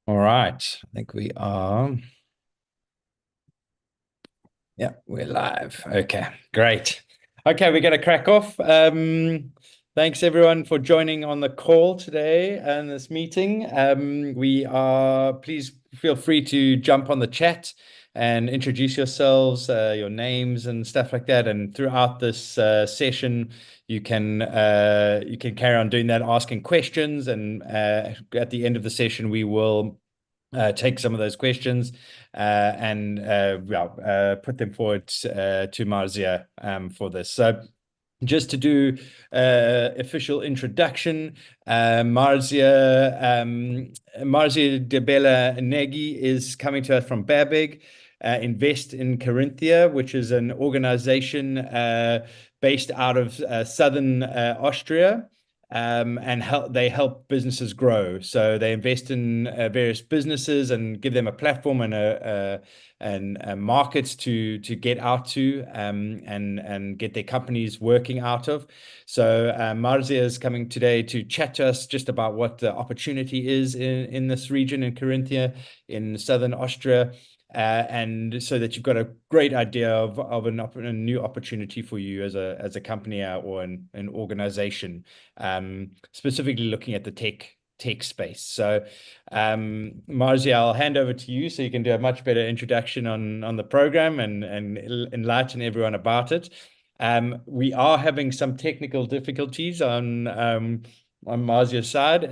All right. I think we are. Yeah, we're live. Okay, great. Okay, we're going to crack off. Thanks everyone for joining on the call today and this meeting. Please feel free to jump on the chat and introduce yourselves, your names and stuff like that. And throughout this session, you can carry on doing that, asking questions. And at the end of the session, we will take some of those questions and put them forward to Marzia for this. So just to do official introduction, Marzia de Bella Negi is coming to us from BABEG, Invest in Carinthia, which is an organization based out of southern Austria. They help businesses grow. So they invest in various businesses and give them a platform and markets to get out to and get their companies working out of. So Marzia is coming today to chat to us just about what the opportunity is in this region in Carinthia in southern Austria. And so that you've got a great idea of a new opportunity for you as a company or an organization, specifically looking at the tech space. So, Marzia, I'll hand over to you so you can do a much better introduction on the program and enlighten everyone about it. We are having some technical difficulties on Marzia's side.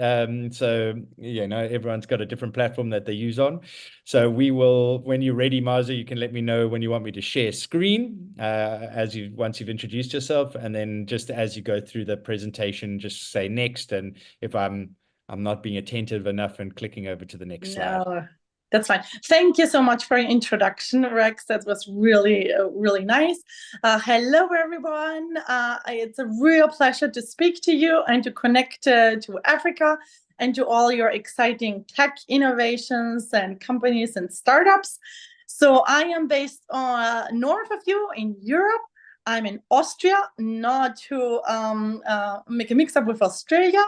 So, everyone's got a different platform that they use on. So we will, when you're ready, Marzia, you can let me know when you want me to share screen once you've introduced yourself. And then just as you go through the presentation, just say next. And if I'm not being attentive enough and clicking over to the next slide. No, that's fine. Thank you so much for your introduction, Rex. That was really, really nice. Hello, everyone. It's a real pleasure to speak to you and to connect to Africa and to all your exciting tech innovations and companies and startups. So I am based north of you in Europe. I'm in Austria, not to make a mix up with Australia.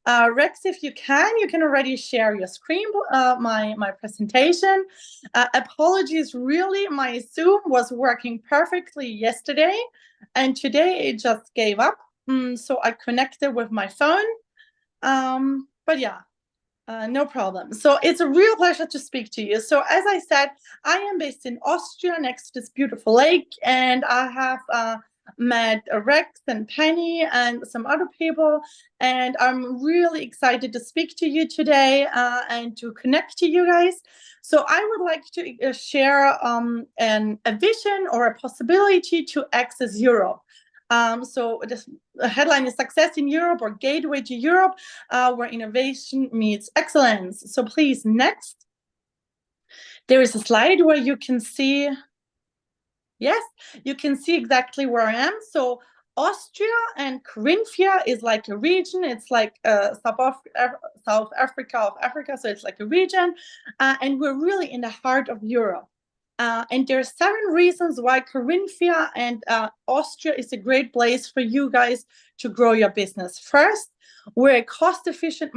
Rex, if you can already share your screen, my presentation. Apologies, really, my Zoom was working perfectly yesterday, and today it just gave up. So I connected with my phone. But yeah, no problem. So it's a real pleasure to speak to you. So as I said, I am based in Austria next to this beautiful lake, and I have met Rex and Penny and some other people, and I'm really excited to speak to you today and to connect to you guys. So I would like to share a vision or a possibility to access Europe. So the headline is Success in Europe or Gateway to Europe, where innovation meets excellence. So please, next. There is a slide where you can see, yes, you can see exactly where I am. So Austria and Carinthia is like a region. It's like South Africa of Africa. So it's like a region. And we're really in the heart of Europe. And there are 7 reasons why Carinthia and Austria is a great place for you guys to grow your business. First, we're a cost-efficient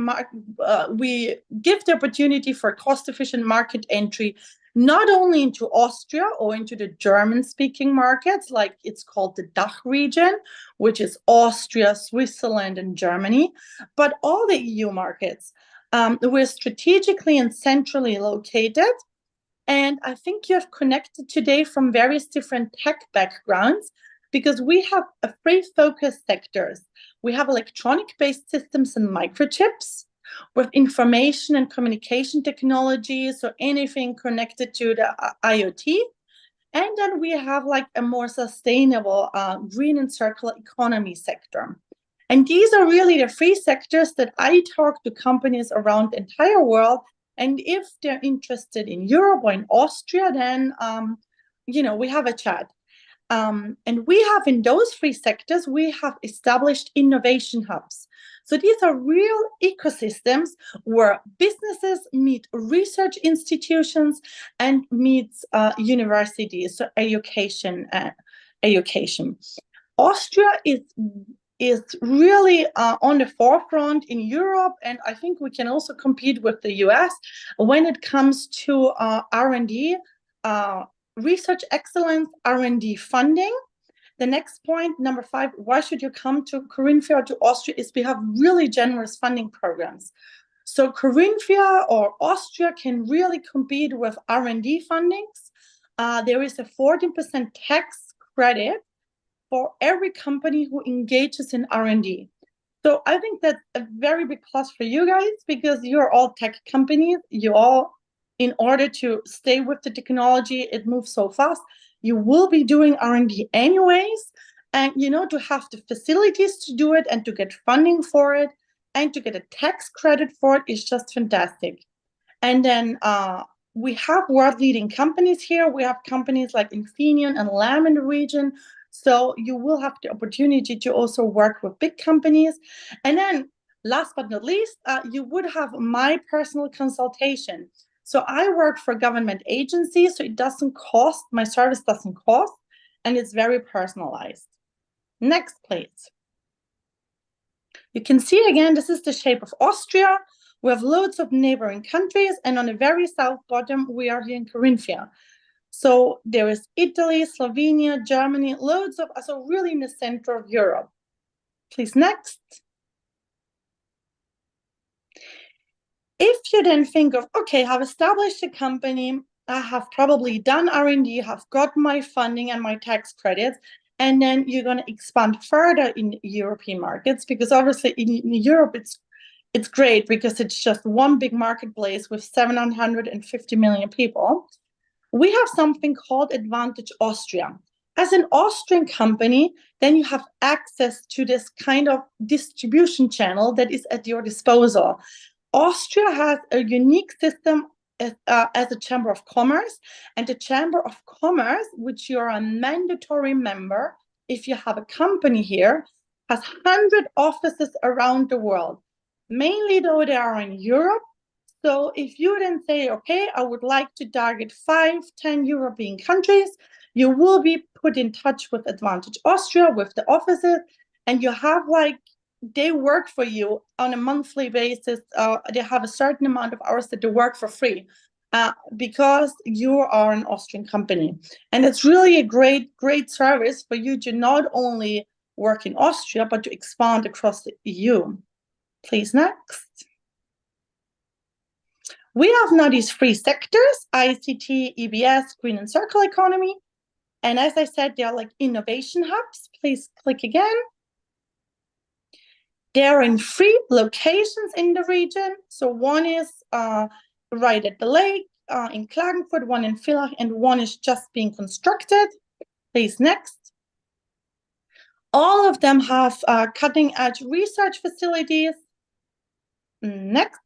we give the opportunity for cost-efficient market entry, not only into Austria or into the German-speaking markets, like it's called the DACH region, which is Austria, Switzerland, and Germany, but all the EU markets. We're strategically and centrally located. And I think you have connected today from various different tech backgrounds because we have 3 focus sectors. We have electronic-based systems and microchips with information and communication technology, so anything connected to the IoT. And then we have like a more sustainable green and circular economy sector. And these are really the 3 sectors that I talk to companies around the entire world. And if they're interested in Europe or in Austria, then, we have a chat. And we have in those 3 sectors, we have established innovation hubs. So these are real ecosystems where businesses meet research institutions and meets universities, so education. Austria is is really on the forefront in Europe, and I think we can also compete with the US when it comes to R&D, research excellence, R&D funding. The next point, number 5, why should you come to Carinthia or to Austria, is we have really generous funding programs. So Carinthia or Austria can really compete with R&D fundings. There is a 14% tax credit for every company who engages in R&D. So I think that's a very big plus for you guys, because you're all tech companies. You all, in order to stay with the technology, it moves so fast. You will be doing R&D anyways. And, to have the facilities to do it and to get funding for it and to get a tax credit for it is just fantastic. And then we have world-leading companies here. We have companies like Infineon and Lam in the region. So you will have the opportunity to also work with big companies. And then last but not least, you would have my personal consultation. So I work for government agencies, so it doesn't cost, my service doesn't cost, and it's very personalized. Next, please. You can see again, this is the shape of Austria. We have loads of neighboring countries, and on the very south bottom, we are here in Carinthia. So there is Italy, Slovenia, Germany, loads of, so really in the center of Europe. Please, next. If you then think of, okay, I've established a company, I have probably done R&D, have got my funding and my tax credits, and then you're going to expand further in European markets, because obviously in Europe, it's great because it's just one big marketplace with 750 million people. We have something called Advantage Austria. As an Austrian company, then you have access to this kind of distribution channel that is at your disposal. Austria has a unique system as a Chamber of Commerce, and the Chamber of Commerce, which you're a mandatory member, if you have a company here, has 100 offices around the world. Mainly, though, they are in Europe. So if you then say, okay, I would like to target 5-10 European countries, you will be put in touch with Advantage Austria, with the offices, and you have they work for you on a monthly basis. They have a certain amount of hours that they work for free because you are an Austrian company. And it's really a great, great service for you to not only work in Austria, but to expand across the EU. Please, next. We have now these 3 sectors, ICT, EBS, green and circular economy. And as I said, they are like innovation hubs. Please click again. They're in 3 locations in the region. So one is right at the lake in Klagenfurt, one in Villach, and one is just being constructed. Please, next. All of them have cutting-edge research facilities. Next.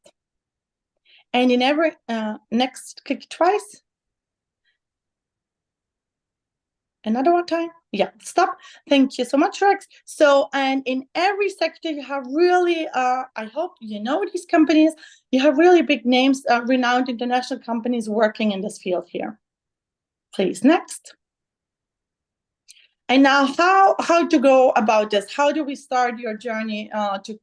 And in every, next, click twice. Another one time. Yeah, stop. Thank you so much, Rex. So, and in every sector, you have really, I hope you know these companies, you have really big names, renowned international companies working in this field here. Please, next. And now how to go about this? How do we start your journey to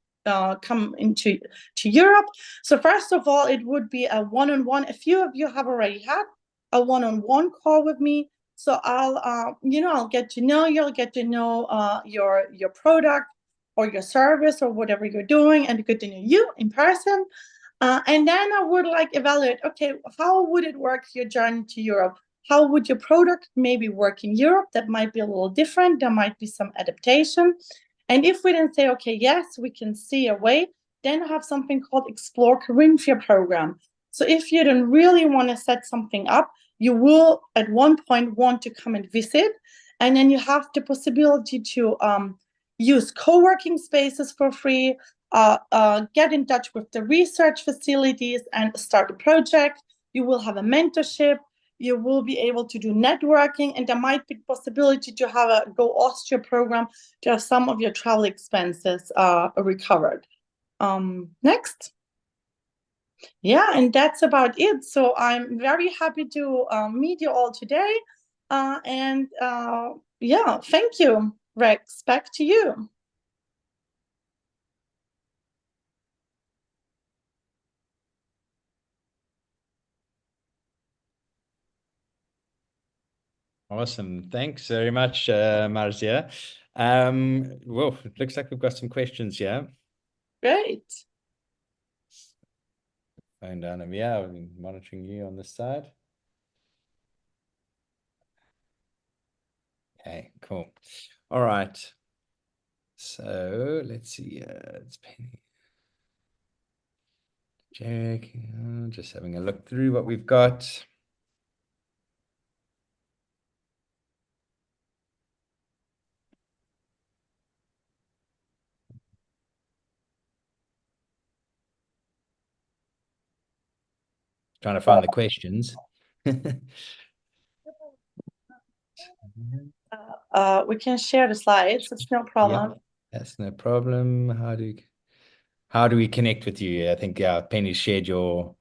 come into Europe? So first of all, it would be a one-on-one. A few of you have already had a one-on-one call with me. So I'll get to know you. I'll get to know your product or your service or whatever you're doing, and get to know you in person. And then I would evaluate, okay, how would it work your journey to Europe? How would your product maybe work in Europe? That might be a little different. There might be some adaptation. And if we then say, okay, yes, we can see a way, then I have something called Explore Carinthia program. So if you don't really want to set something up, you will at one point want to come and visit. And then you have the possibility to use co-working spaces for free, get in touch with the research facilities and start a project. You will have a mentorship. You will be able to do networking, and there might be possibility to have a Go Austria program to have some of your travel expenses recovered. Next. Yeah, and that's about it. So I'm very happy to meet you all today. Yeah, thank you, Rex. Back to you. Awesome. Thanks very much, Marzia. Well, it looks like we've got some questions here. Great. Phone down over here. I'm monitoring you on this side. Okay, cool. All right. So let's see. It's Penny. Jack, just having a look through what we've got. Trying to find the questions. We can share the slides. It's no problem. Yeah, that's no problem. How do we connect with you? I think Penny shared your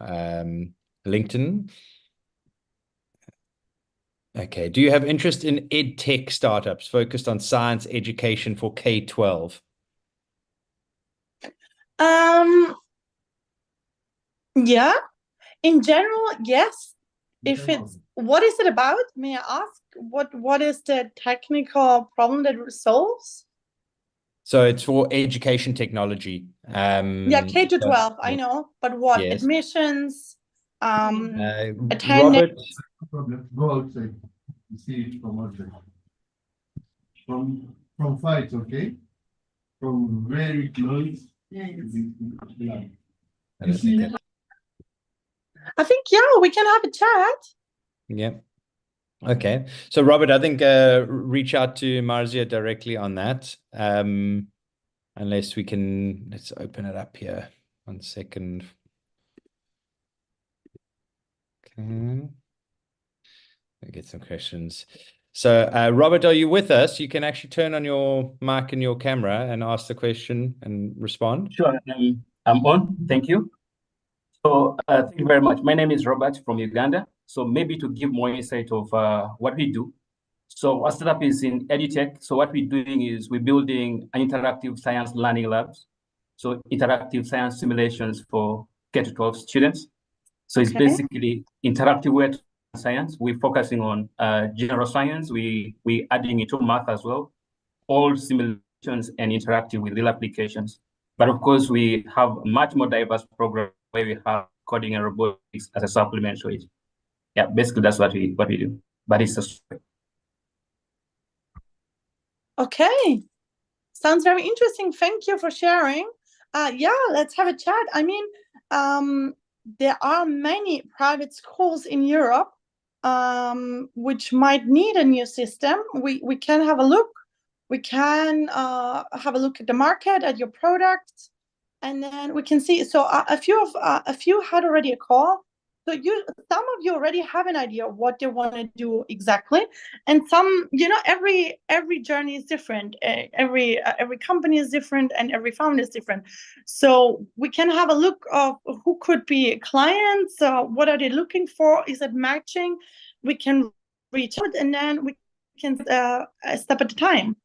LinkedIn. Okay. Do you have interest in ed tech startups focused on science education for K-12? Yeah, in general, yes. What is it about? May I ask? What is the technical problem that it solves? So it's for education technology. Yeah, K to 12, I know, but what? Yes. Admissions, attendance. Robert, Go outside. You see it from outside. From fights, okay? From very close. I think, yeah, we can have a chat. Yeah. Okay. So Robert, I think reach out to Marzia directly on that. Unless we can, let's open it up here. 1 second. Okay. We'll get some questions. So Robert, are you with us? You can actually turn on your mic and your camera and ask the question and respond. Sure, I'm on. Thank you. So thank you very much. My name is Robert from Uganda. So maybe to give more insight of what we do. So our startup is in EduTech. So what we're doing is we're building an interactive science learning labs. So interactive science simulations for K-12 students. So it's basically interactive way to science. We're focusing on general science. We're adding into math as well. All simulations and interactive with real applications. But of course, we have a much more diverse program where we have coding and robotics as a supplement to it. Yeah, basically that's what we do. But it's a Okay, sounds very interesting. Thank you for sharing. Yeah, let's have a chat. I mean, there are many private schools in Europe which might need a new system. We can have a look. We can have a look at the market, at your product, and then we can see. So a few had already a call. So some of you already have an idea of what they want to do exactly, and some, every journey is different. Every company is different, and every founder is different. So we can have a look of who could be clients. What are they looking for? Is it matching? We can reach out, and then we can a step at a time.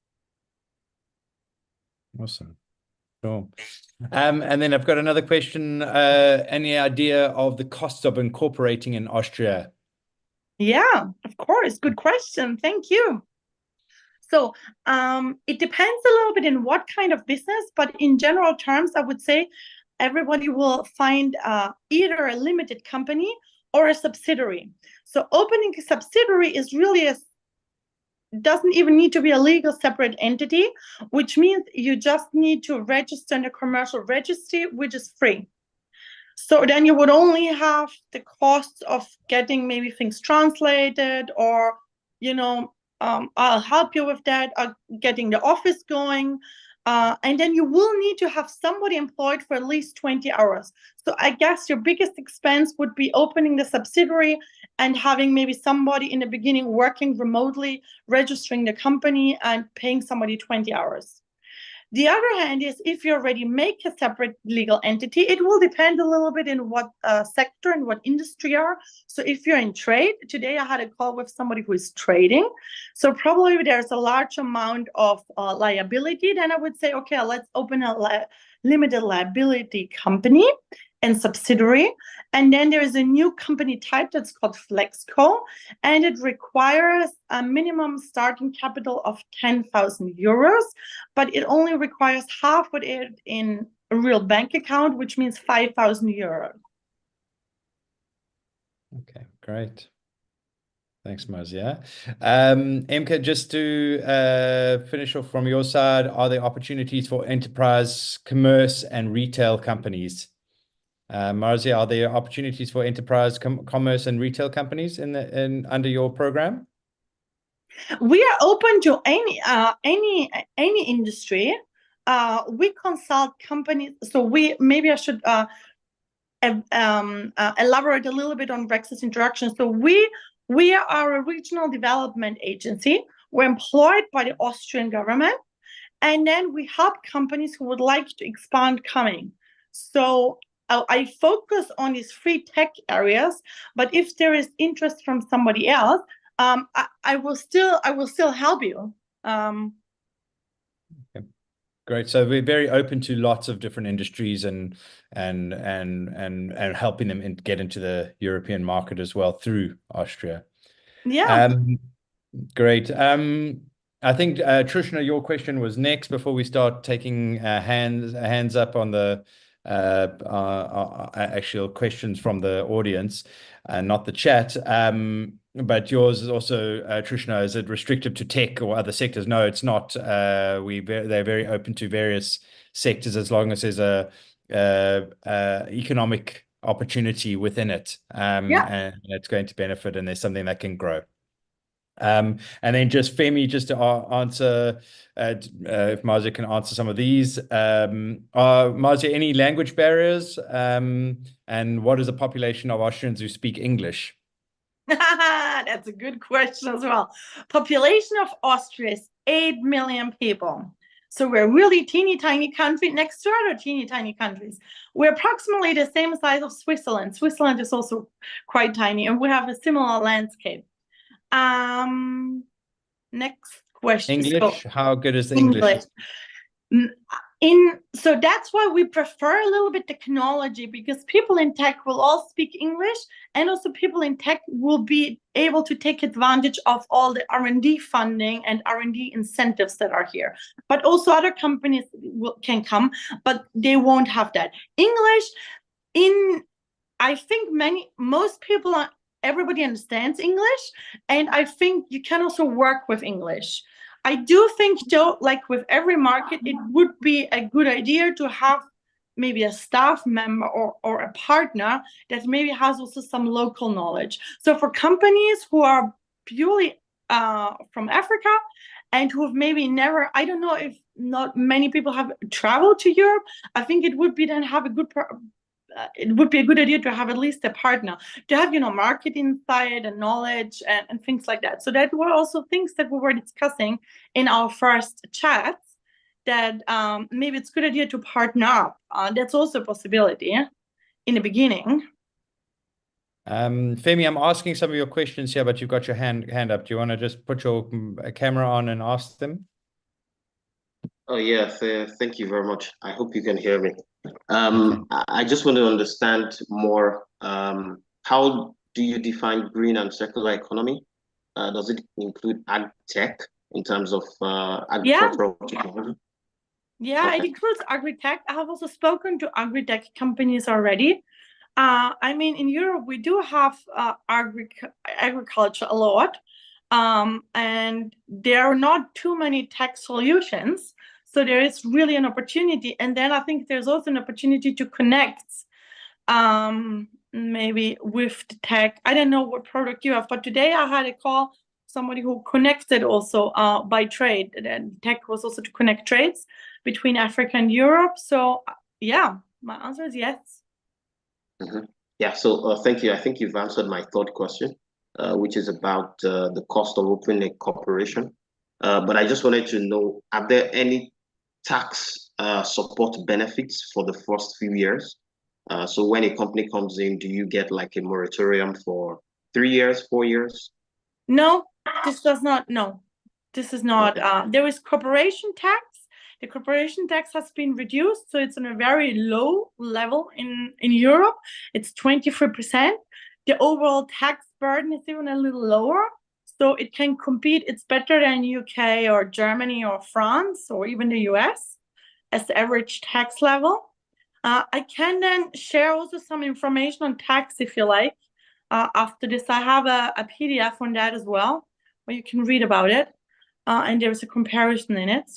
Awesome. Sure. And then I've got another question. Any idea of the cost of incorporating in Austria? Yeah, of course. Good question. Thank you. So it depends a little bit in what kind of business, but in general terms, I would say everybody will find either a limited company or a subsidiary. So opening a subsidiary is really doesn't even need to be a legal separate entity, which means you just need to register in a commercial registry, which is free. So then you would only have the costs of getting maybe things translated, or, I'll help you with that, getting the office going. And then you will need to have somebody employed for at least 20 hours. So I guess your biggest expense would be opening the subsidiary and having maybe somebody in the beginning working remotely, registering the company and paying somebody 20 hours. The other hand is if you already make a separate legal entity, it will depend a little bit in what sector and what industry you are. So if you're in trade, today I had a call with somebody who is trading. So probably there's a large amount of liability. Then I would say, okay, let's open a limited liability company. and subsidiary. And then there is a new company type that's called Flexco, and it requires a minimum starting capital of 10,000 euros, but it only requires half of it in a real bank account, which means 5,000 euros. Okay, great. Thanks, Marcia. Emke, just to finish off from your side, are there opportunities for enterprise, commerce, and retail companies? Marcia, are there opportunities for enterprise, commerce, and retail companies under your program? We are open to any industry. We consult companies. So maybe I should elaborate a little bit on Rex's introduction. So we are a regional development agency. We're employed by the Austrian government, and then we help companies who would like to expand coming. So I focus on these 3 tech areas, but if there is interest from somebody else, I will still help you. Okay. Great. So we're very open to lots of different industries and helping them get into the European market as well through Austria. Yeah. Great. I think Trishna, your question was next before we start taking hands up on the actual questions from the audience, not the chat. But yours is also, Trishna, is it restricted to tech or other sectors? No, it's not. They're very open to various sectors as long as there's a economic opportunity within it, and it's going to benefit, and there's something that can grow. And then just Femi, just to answer, if Marcia can answer some of these. Marcia, any language barriers? And what is the population of Austrians who speak English? That's a good question as well. Population of Austria is 8 million people. So we're really teeny tiny country next to other teeny tiny countries. We're approximately the same size of Switzerland. Switzerland is also quite tiny, and we have a similar landscape. Next question. English, how good is the English? So that's why we prefer a little bit technology, because people in tech will all speak English, and also people in tech will be able to take advantage of all the R&D funding and R&D incentives that are here. But also other companies can come, but they won't have that. English, I think most people, everybody understands English, and I think you can also work with English. I do think, though, like with every market, it would be a good idea to have maybe a staff member or a partner that maybe has also some local knowledge. So for companies who are purely from Africa and who have maybe never, I don't know if not many people have traveled to Europe, I think it would be then have a good it would be a good idea to have at least a partner, to have, market insight and knowledge and things like that. So that were also things that we were discussing in our first chats, that maybe it's a good idea to partner up. That's also a possibility in the beginning. Femi, I'm asking some of your questions here, but you've got your hand up. Do you want to just put your camera on and ask them? Oh, yes. Thank you very much. I hope you can hear me. I just want to understand more. How do you define green and circular economy? Does it include ag tech in terms of agricultural technology? Yeah, okay. It includes agri-tech. I have also spoken to agri-tech companies already. I mean, in Europe, we do have agriculture a lot, and there are not too many tech solutions. So there is really an opportunity. And then I think there's also an opportunity to connect maybe with the tech. I don't know what product you have, but today I had a call, somebody who connected also by trade. And tech was also to connect trades between Africa and Europe. So yeah, my answer is yes. Mm-hmm. Yeah, so thank you. I think you've answered my third question, which is about the cost of opening a corporation. But I just wanted to know, are there any tax support benefits for the first few years? So when a company comes in, do you get like a moratorium for 3 years, 4 years? No, this does not. No, this is not. Okay. There is corporation tax. The corporation tax has been reduced, so it's on a very low level in Europe. It's 23%. The overall tax burden is even a little lower, so it can compete. It's better than UK or Germany or France or even the US as the average tax level. I can then share also some information on tax if you like. After this, I have a PDF on that as well, where you can read about it, and there's a comparison in it.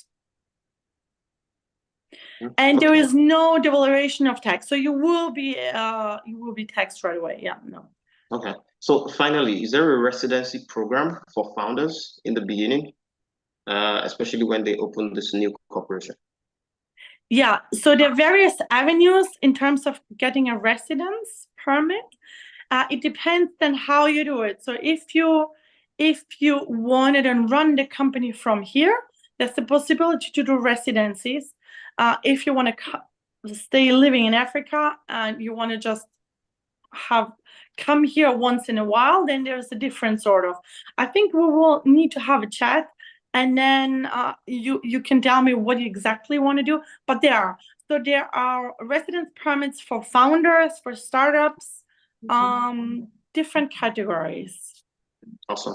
And there is no devaluation of tax, so you will be taxed right away. Yeah, no. Okay. So finally, is there a residency program for founders in the beginning, especially when they open this new corporation? Yeah, so there are various avenues in terms of getting a residence permit. It depends on how you do it. So if you wanted and run the company from here, there's the possibility to do residencies. If you want to stay living in Africa and you want to just come here once in a while, then there's a different sort of. I think we will need to have a chat, and then you can tell me what you exactly want to do. But there are residence permits for founders, for startups, different categories. Awesome.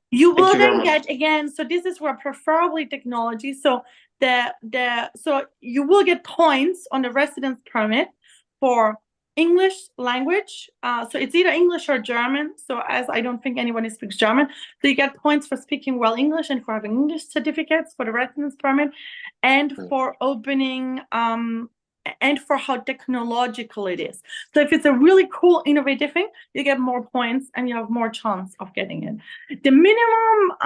You will then get, again, so this is where preferably technology. So so you will get points on the residence permit for English language. So it's either English or German. So as I don't think anyone speaks German, so you get points for speaking well English and for having English certificates for the residence permit, and for opening and for how technological it is. So if it's a really cool, innovative thing, you get more points and you have more chance of getting it. The minimum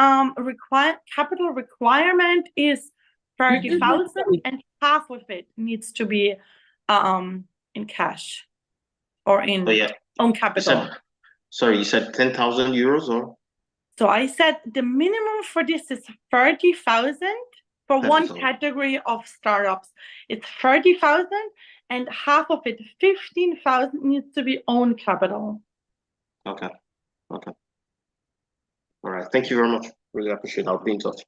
capital requirement is 30,000, and half of it needs to be in cash or in own capital. You said 10,000 euros or? So I said the minimum for this is 30,000 for 30,000. one category of startups. It's 30,000, and half of it, 15,000, needs to be own capital. Okay. All right. Thank you very much. Really appreciate it. I'll be in touch.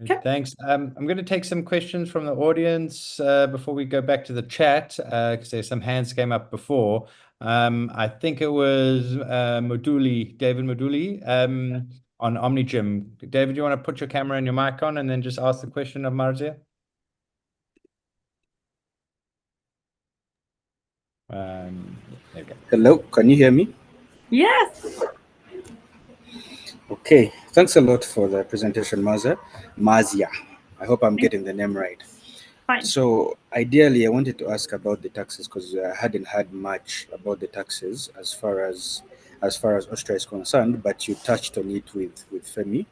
Okay. Thanks. I'm going to take some questions from the audience before we go back to the chat, because there's some hands came up before. I think it was David Moduli on OmniGym. David, you want to put your camera and your mic on and then just ask the question of Marzia? There we go. Hello, can you hear me? Yes. Okay, thanks a lot for the presentation, Marzia. I hope I'm getting the name right. Fine. So ideally, I wanted to ask about the taxes, because I hadn't heard much about the taxes as far as Austria is concerned, but you touched on it with Femi,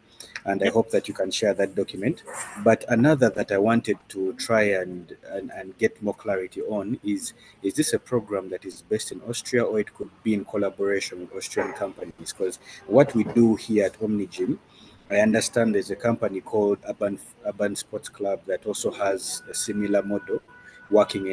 and I hope that you can share that document. But another that I wanted to try and get more clarity on is this a program that is based in Austria, or it could be in collaboration with Austrian companies? Because what we do here at OmniGym, I understand there's a company called Urban Sports Club that also has a similar model working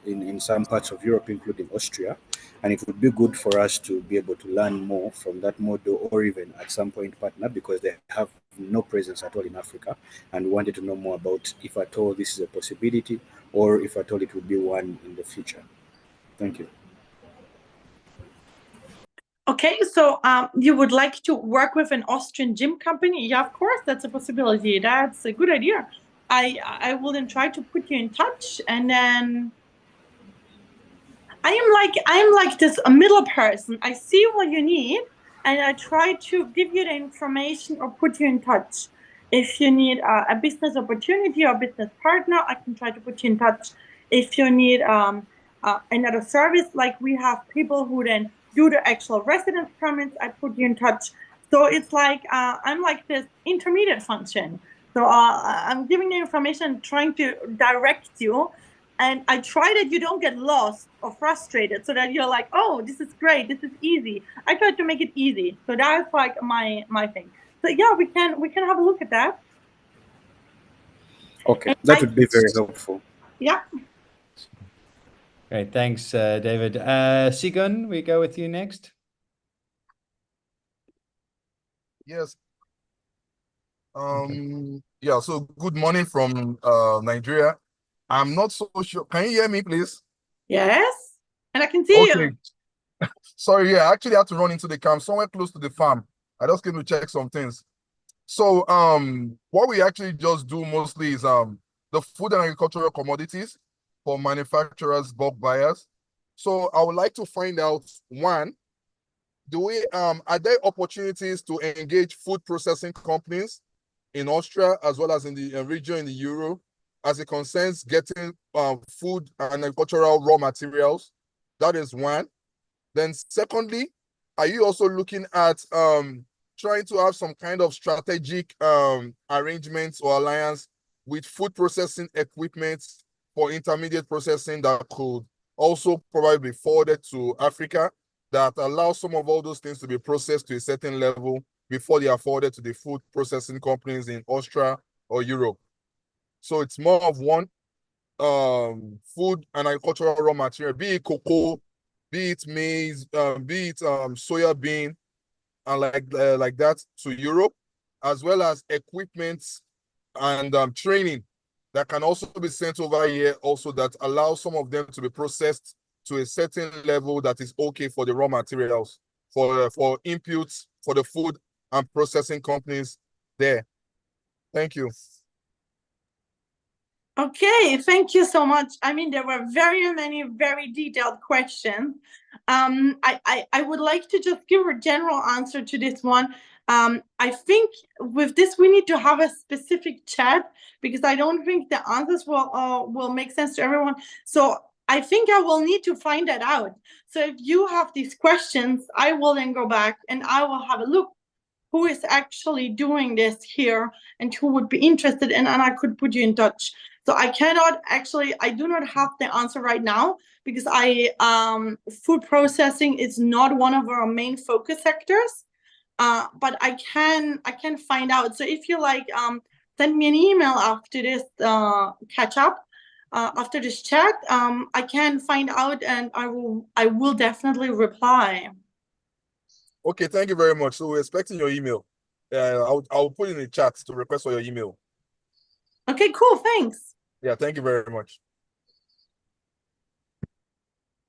in some parts of Europe, including Austria. And it would be good for us to be able to learn more from that model, or even at some point partner, because they have no presence at all in Africa, and wanted to know more about if at all this is a possibility, or if at all it would be one in the future. Thank you. Okay, so you would like to work with an Austrian gym company? Yeah, of course, that's a possibility. That's a good idea. I will then try to put you in touch, and then I am like this a middle person. I see what you need, and I try to give you the information or put you in touch. If you need a business opportunity or business partner, I can try to put you in touch. If you need another service, like we have people who then do the actual residence permits, I put you in touch. So it's like I'm like this intermediate function. So I'm giving you information, trying to direct you, and I try that you don't get lost or frustrated, so that you're like, oh, this is great, this is easy. I try to make it easy. So that's like my thing. So yeah, we can have a look at that. Okay, and that would be very helpful. Yeah. Great, thanks, David. Sigun, we go with you next. Yes. Yeah, so good morning from Nigeria. I'm not so sure. Can you hear me, please? Yes, and I can see Okay. you. Sorry, yeah, I actually had to run into the camp somewhere close to the farm. I just came to check some things. So, what we actually just do mostly is the food and agricultural commodities for manufacturers, bulk buyers. So I would like to find out, one, are there opportunities to engage food processing companies in Austria as well as in the region in the Euro as it concerns getting food and agricultural raw materials? That is one. Then secondly, are you also looking at trying to have some kind of strategic arrangements or alliance with food processing equipment for intermediate processing that could also probably be forwarded to Africa, that allows some of all those things to be processed to a certain level before they are forwarded to the food processing companies in Austria or Europe? So it's more of one, food and agricultural raw material, be it cocoa, be it maize, be it soya bean, and like that to Europe, as well as equipment and training that can also be sent over here, also that allows some of them to be processed to a certain level that is okay for the raw materials, for inputs for the food and processing companies there. Thank you. Okay, thank you so much. I mean, there were very many, very detailed questions. I would like to just give a general answer to this one. I think with this, we need to have a specific chat because I don't think the answers will make sense to everyone. So I think I will need to find that out. So if you have these questions, I will then go back and I will have a look who is actually doing this here and who would be interested in, and I could put you in touch. So I do not have the answer right now because food processing is not one of our main focus sectors. But I can find out. So if you like, send me an email after this catch up, after this chat. I can find out and I will definitely reply. Okay, thank you very much. So we're expecting your email. I'll put in the chat to request for your email. Okay, cool. Thanks. Yeah, thank you very much.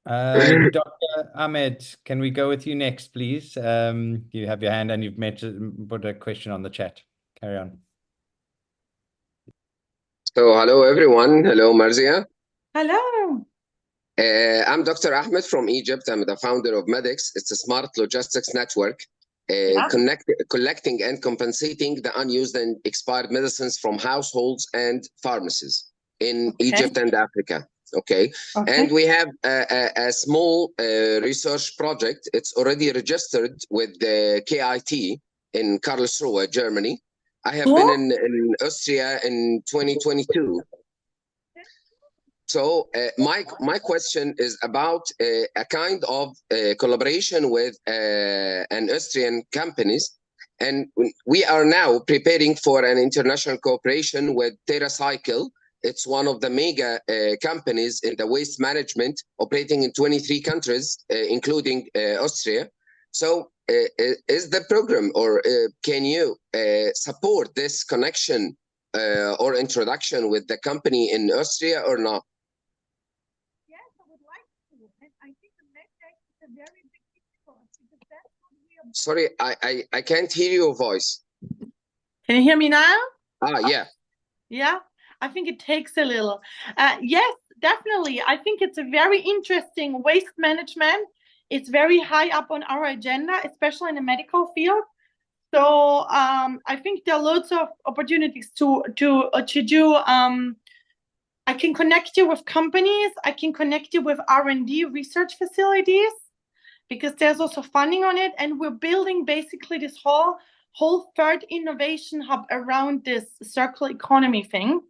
Dr. Ahmed, can we go with you next, please? You have your hand and you've put a question on the chat. Carry on. So, hello, everyone. Hello, Marzia. Hello. I'm Dr. Ahmed from Egypt. I'm the founder of MEDIX. It's a smart logistics network collecting and compensating the unused and expired medicines from households and pharmacies in Egypt and Africa. Okay. And we have a small research project. It's already registered with the KIT in Karlsruhe, Germany. I have been in Austria in 2022. So my question is about a kind of collaboration with an Austrian companies, and we are now preparing for an international cooperation with TerraCycle. It's one of the mega companies in the waste management, operating in 23 countries, including Austria. So is the program, or can you support this connection or introduction with the company in Austria or not? Yes, I would like to. And I think the MedTech is a very big issue because that's what we are. Sorry, I can't hear your voice. Can you hear me now? Yeah. Yeah, I think it takes a little. Yes, definitely. I think it's a very interesting waste management. It's very high up on our agenda, especially in the medical field. So I think there are loads of opportunities to do. I can connect you with companies. I can connect you with R&D research facilities because there's also funding on it, and we're building basically this whole third innovation hub around this circular economy thing.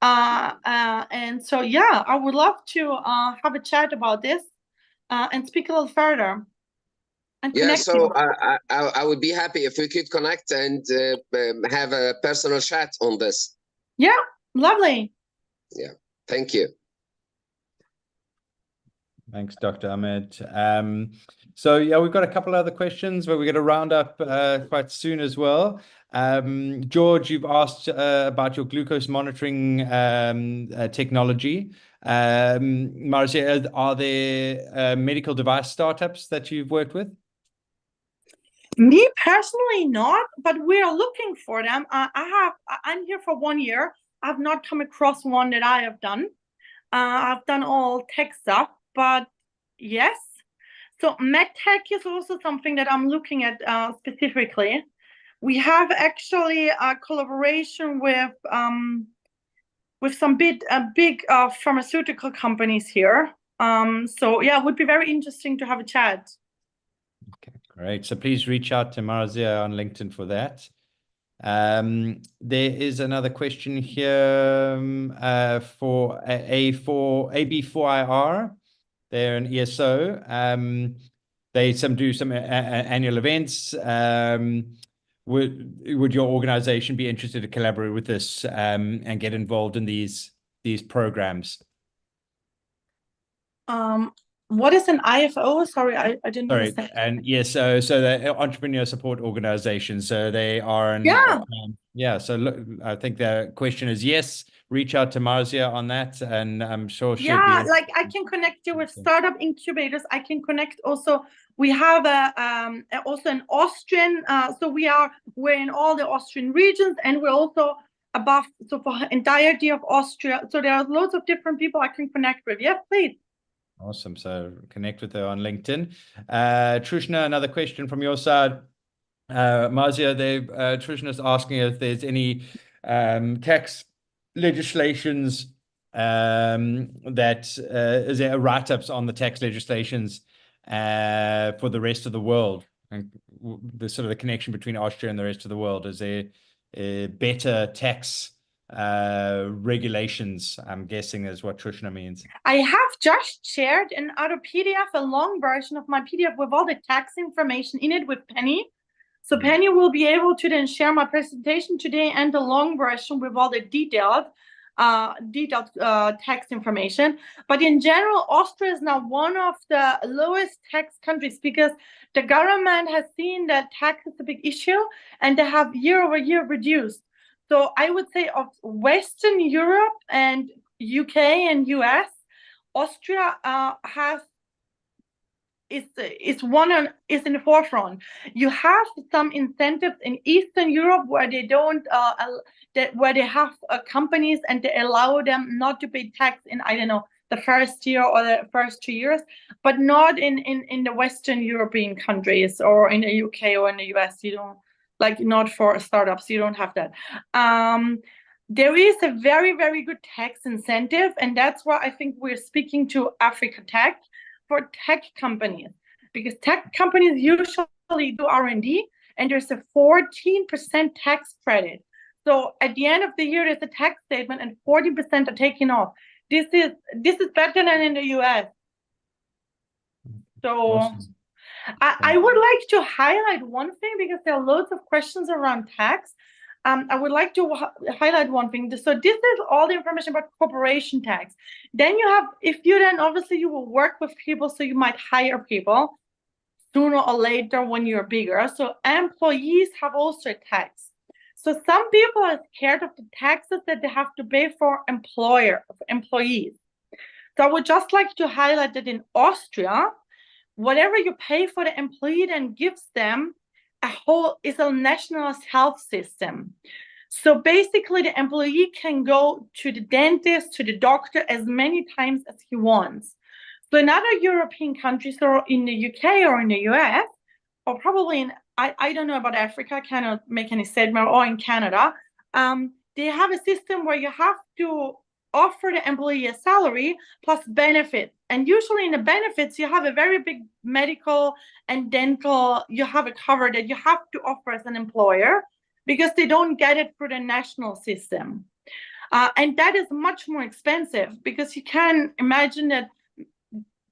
And so yeah, I would love to have a chat about this and speak a little further. Yeah, so I would be happy if we could connect and have a personal chat on this. Yeah, lovely. Yeah, thank you. Thanks, Dr. Ahmed. So yeah, we've got a couple other questions, but we're going to round up quite soon as well. George, you've asked about your glucose monitoring technology. Marcia, are there medical device startups that you've worked with? Me personally, not, but we are looking for them. I'm here for 1 year. I've not come across one that I have done. I've done all tech stuff, but yes. So medtech is also something that I'm looking at specifically. We have actually a collaboration with some big pharmaceutical companies here. So yeah, it would be very interesting to have a chat. Okay, great. So please reach out to Marzia on LinkedIn for that. There is another question here for AB4IR. They're an ESO. They do some annual events. Would your organization be interested to collaborate with this and get involved in these programs? What is an IFO? Sorry, I didn't understand. And yes, so the entrepreneur support organization. So they are so look, I think the question is yes. Reach out to Marzia on that, and I'm sure she'll be. Like I can connect you with startup incubators. I can connect also. We have also an Austrian. So we're in all the Austrian regions, and we're also above for entirety of Austria. So there are loads of different people I can connect with. Yes, please. Awesome. So connect with her on LinkedIn. Trishna, another question from your side. Marzia, Trishna is asking if there's any tax legislations that is there write-ups on the tax legislations for the rest of the world, and the sort of the connection between Austria and the rest of the world. Is there better tax regulations? I'm guessing is what Trishna means. I have just shared another PDF, a long version of my PDF with all the tax information in it with Penny. So Penny will be able to then share my presentation today and the long version with all the detailed tax information. But in general, Austria is now one of the lowest tax countries because the government has seen that tax is a big issue and they have year over year reduced. So I would say of Western Europe and UK and US, Austria is in the forefront. You have some incentives in Eastern Europe where they don't where they have companies and they allow them not to pay tax in, I don't know, the first year or the first 2 years, but not in the Western European countries or in the UK or in the US. You don't, like, not for startups, you don't have that. There is a very, very good tax incentive, and that's why I think we're speaking to Africa Tech for tech companies, because tech companies usually do R&D, and there's a 14% tax credit. So at the end of the year, there's a tax statement, and 40% are taken off. This is better than in the US. So awesome. I would like to highlight one thing, because there are loads of questions around tax. I would like to highlight one thing. So this is all the information about corporation tax. Then you have, if you then obviously you will work with people, so you might hire people sooner or later when you're bigger. So employees have also tax. So some people are scared of the taxes that they have to pay for employees. So I would just like to highlight that in Austria, whatever you pay for the employee then gives them is a national health system. So basically the employee can go to the dentist, to the doctor as many times as he wants. So in other European countries, or in the UK or in the US, or probably in, I don't know about Africa, I cannot make any statement, or in Canada, they have a system where you have to offer the employee a salary plus benefits. And usually in the benefits, you have a very big medical and dental, you have a cover that you have to offer as an employer, because they don't get it through the national system. And that is much more expensive, because you can imagine that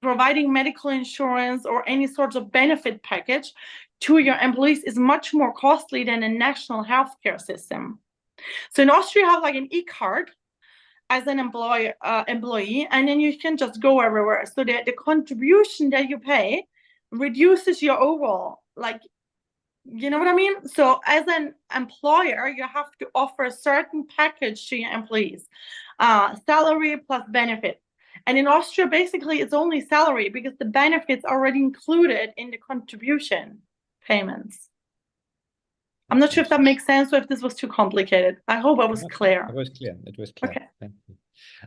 providing medical insurance or any sort of benefit package to your employees is much more costly than a national healthcare system. So in Austria, you have like an e-card, as an employee, and then you can just go everywhere. So the contribution that you pay reduces your overall, like, you know what I mean? So as an employer, you have to offer a certain package to your employees, salary plus benefit. And in Austria, basically, it's only salary because the benefits are already included in the contribution payments. I'm not sure if that makes sense or if this was too complicated. I hope I was clear. It was clear. It was clear. Okay. Thank you.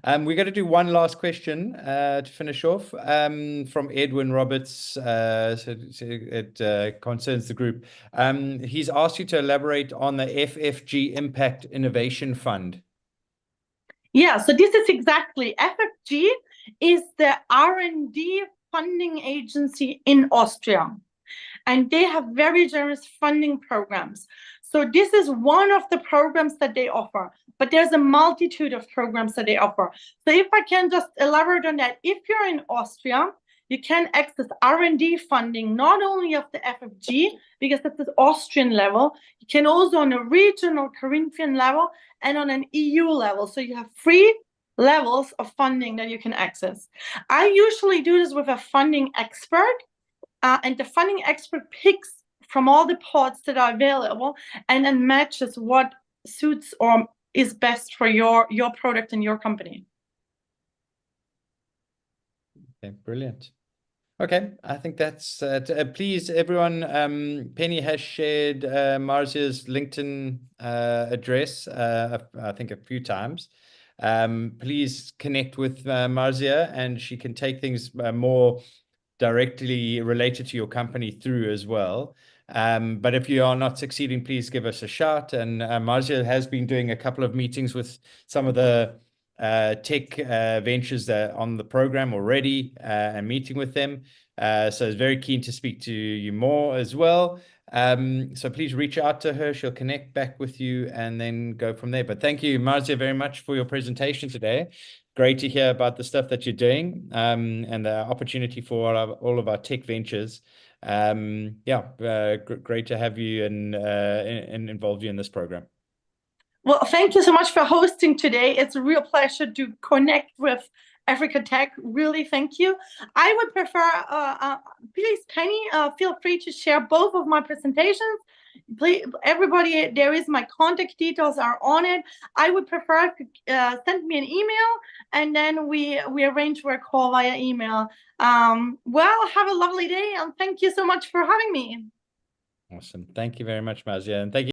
We're going to do one last question to finish off from Edwin Roberts. So it concerns the group. He's asked you to elaborate on the FFG Impact Innovation Fund. Yeah, so this is exactly, FFG is the R&D funding agency in Austria, and they have very generous funding programs. So this is one of the programs that they offer, but there's a multitude of programs that they offer. So if I can just elaborate on that, if you're in Austria, you can access R&D funding, not only of the FFG, because that's the Austrian level, you can also on a regional Corinthian level and on an EU level. So you have 3 levels of funding that you can access. I usually do this with a funding expert, and the funding expert picks from all the pots that are available and then matches what suits or is best for your product and your company. Okay, brilliant. Okay, I think that's please everyone. Penny has shared Marzia's LinkedIn address I think a few times. Please connect with Marzia, and she can take things more directly related to your company through as well. But if you are not succeeding, please give us a shout. And Marzia has been doing a couple of meetings with some of the tech ventures that are on the program already and meeting with them. So it's very keen to speak to you more as well. So please reach out to her. She'll connect back with you and then go from there. But thank you, Marzia, very much for your presentation today. Great to hear about the stuff that you're doing and the opportunity for all of our tech ventures. Great to have you and involve you in this program. Well, thank you so much for hosting today. It's a real pleasure to connect with Africa Tech. Really, thank you. I would prefer, please, Penny, feel free to share both of my presentations. Please, everybody, there is my contact details are on it. I would prefer if you send me an email and then we arrange for a call via email. Well, have a lovely day and thank you so much for having me. Awesome. Thank you very much, Marzia. And thank you.